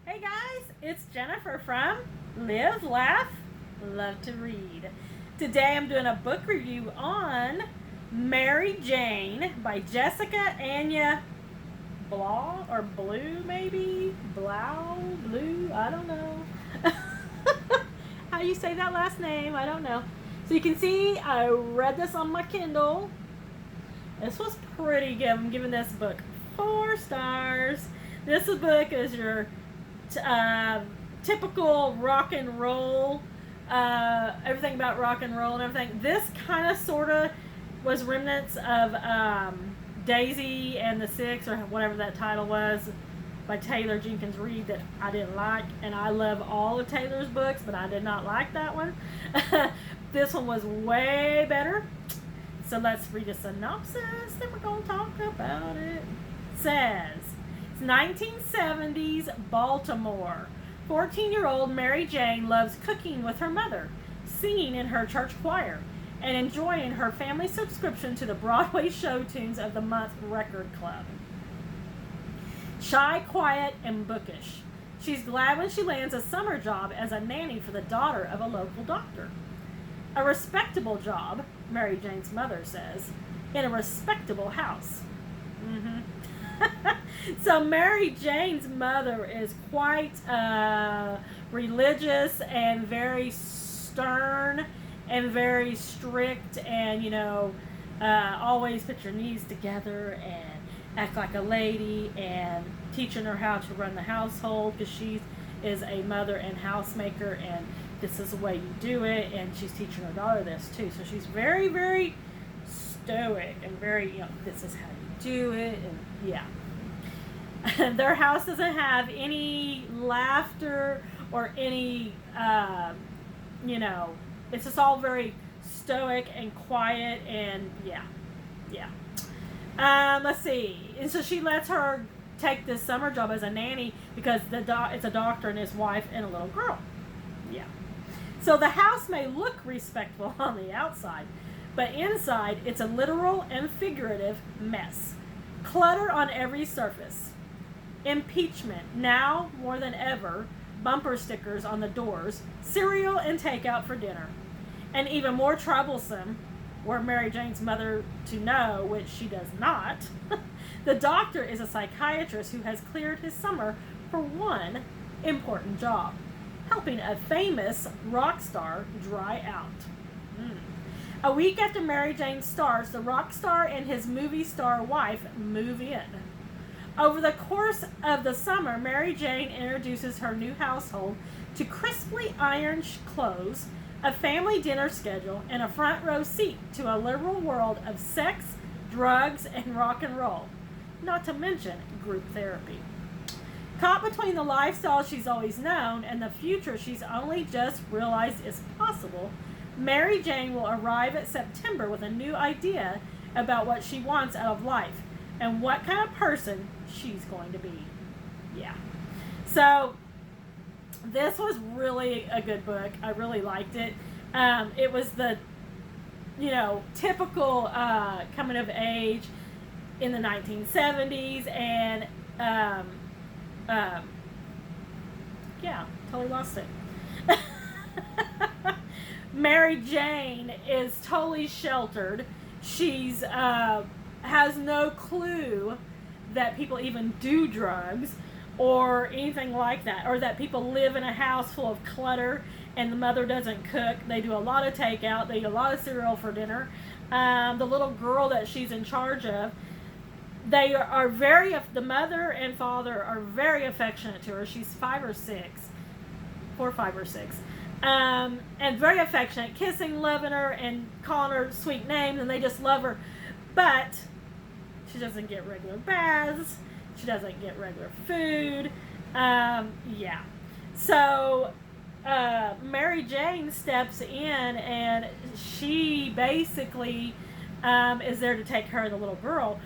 Hey guys, it's Jennifer from Live, Laugh, Love to Read. Today I'm doing a book review on Mary Jane by Jessica ANYA Blau or Blue maybe? Blau? Blue? I don't know. How you say that last name? I don't know. So you can see I read this on my Kindle. This was pretty good. I'm giving this book 4 stars. This book is your typical rock and roll, everything about rock and roll and everything. This kind of sort of was remnants of Daisy and the Six, or whatever that title was, by Taylor Jenkins Reid, that I didn't like. And I love all of Taylor's books, but I did not like that one. This one was way better. So let's read a synopsis, then we're going to talk about it. It says, it's 1970s Baltimore. 14-year-old Mary Jane loves cooking with her mother, singing in her church choir, and enjoying her family subscription to the Broadway Show Tunes of the Month record club. Shy, quiet, and bookish, she's glad when she lands a summer job as a nanny for the daughter of a local doctor. A respectable job, Mary Jane's mother says, in a respectable house. So Mary Jane's mother is quite religious and very stern and very strict, and always put your knees together and act like a lady, and teaching her how to run the household, because she is a mother and housemaker, and this is the way you do it. And she's teaching her daughter this too, so she's very, very stoic and very, this is how you do it. And yeah, their house doesn't have any laughter or any it's just all very stoic and quiet. And yeah. Let's see. And so she lets her take this summer job as a nanny because it's a doctor and his wife and a little girl. Yeah. So the house may look respectful on the outside, but inside it's a literal and figurative mess. Clutter on every surface. Impeachment, now more than ever, bumper stickers on the doors, cereal and takeout for dinner. And even more troublesome, were Mary Jane's mother to know, which she does not, the doctor is a psychiatrist who has cleared his summer for one important job: helping a famous rock star dry out. A week after Mary Jane starts, the rock star and his movie star wife move in. Over the course of the summer, Mary Jane introduces her new household to crisply ironed clothes, a family dinner schedule, and a front row seat to a liberal world of sex, drugs, and rock and roll, not to mention group therapy. Caught between the lifestyle she's always known and the future she's only just realized is possible, Mary Jane will arrive at September with a new idea about what she wants out of life and what kind of person she's going to be. Yeah. So this was really a good book. I really liked it. It was the, typical coming of age in the 1970s, and yeah, totally lost it. Mary Jane is totally sheltered. She's has no clue that people even do drugs or anything like that, or that people live in a house full of clutter and the mother doesn't cook. They do a lot of takeout. They eat a lot of cereal for dinner. The little girl that she's in charge of, they are the mother and father are very affectionate to her. She's 5 or 6, 4, 5 or 6. And very affectionate, kissing, loving her, and calling her sweet names, and they just love her. But she doesn't get regular baths. She doesn't get regular food. Yeah. So Mary Jane steps in, and she basically is there to take care of the little girl.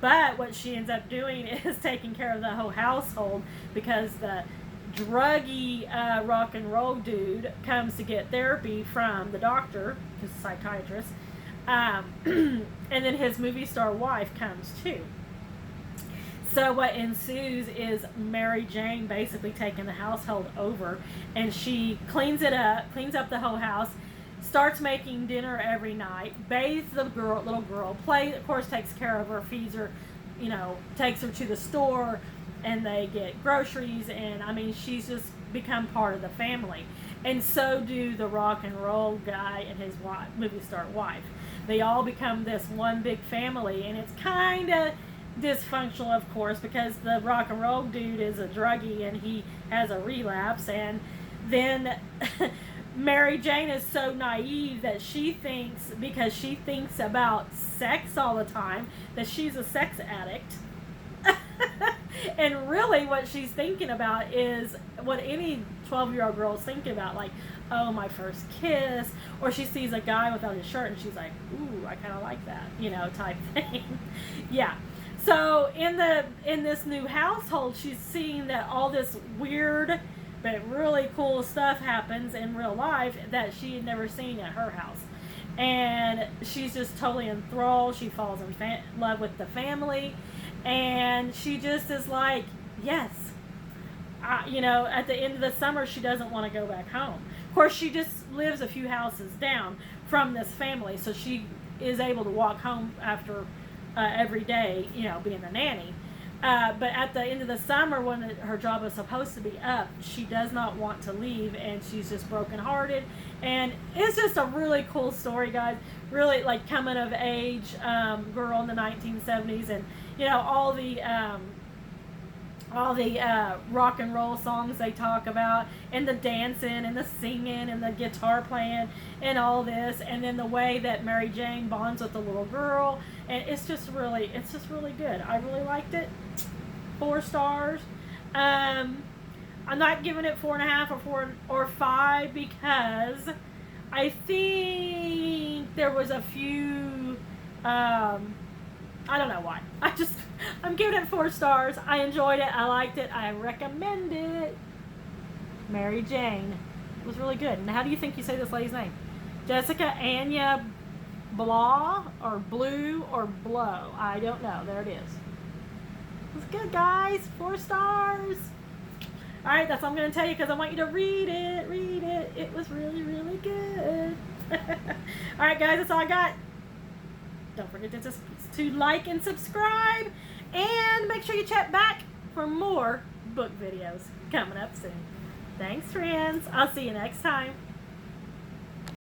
But what she ends up doing is taking care of the whole household, because the druggy rock and roll dude comes to get therapy from the doctor, who's a psychiatrist, and then his movie star wife comes too. So what ensues is Mary Jane basically taking the household over, and she cleans up the whole house, starts making dinner every night, bathes the little girl, of course takes care of her, feeds her, takes her to the store, and they get groceries, and I mean she's just become part of the family. And so do the rock and roll guy and his movie star wife. They all become this one big family, and it's kind of dysfunctional, of course, because the rock and roll dude is a druggie and he has a relapse. And then Mary Jane is so naive that she thinks, because she thinks about sex all the time, that she's a sex addict. And really what she's thinking about is what any 12-year-old girl is thinking about, like, oh, my first kiss, or she sees a guy without his shirt and she's like, ooh, I kind of like that, type thing. Yeah. So in this new household, she's seeing that all this weird but really cool stuff happens in real life that she had never seen at her house. And she's just totally enthralled. She falls in love with the family. And she just is like, yes. At the end of the summer, she doesn't want to go back home. Of course, she just lives a few houses down from this family. So she is able to walk home after every day, being the nanny. But at the end of the summer, when her job is supposed to be up, she does not want to leave, and she's just brokenhearted. And it's just a really cool story, guys. Really, like, coming of age girl in the 1970s, and all the rock and roll songs they talk about, and the dancing and the singing and the guitar playing and all this, and then the way that Mary Jane bonds with the little girl, and it's just really good. I really liked it. 4 stars. I'm not giving it 4.5 or 4 or 5 because I think there was a few. I don't know why. I'm giving it 4 stars. I enjoyed it. I liked it. I recommend it. Mary Jane. It was really good. And how do you think you say this lady's name? Jessica ANYA BLAU or Blue or Blow. I don't know. There it is. It was good, guys. 4 stars. Alright, that's all I'm going to tell you because I want you to read it. Read it. It was really, really good. Alright, guys. That's all I got. Don't forget to like and subscribe, and make sure you check back for more book videos coming up soon. Thanks, friends. I'll see you next time.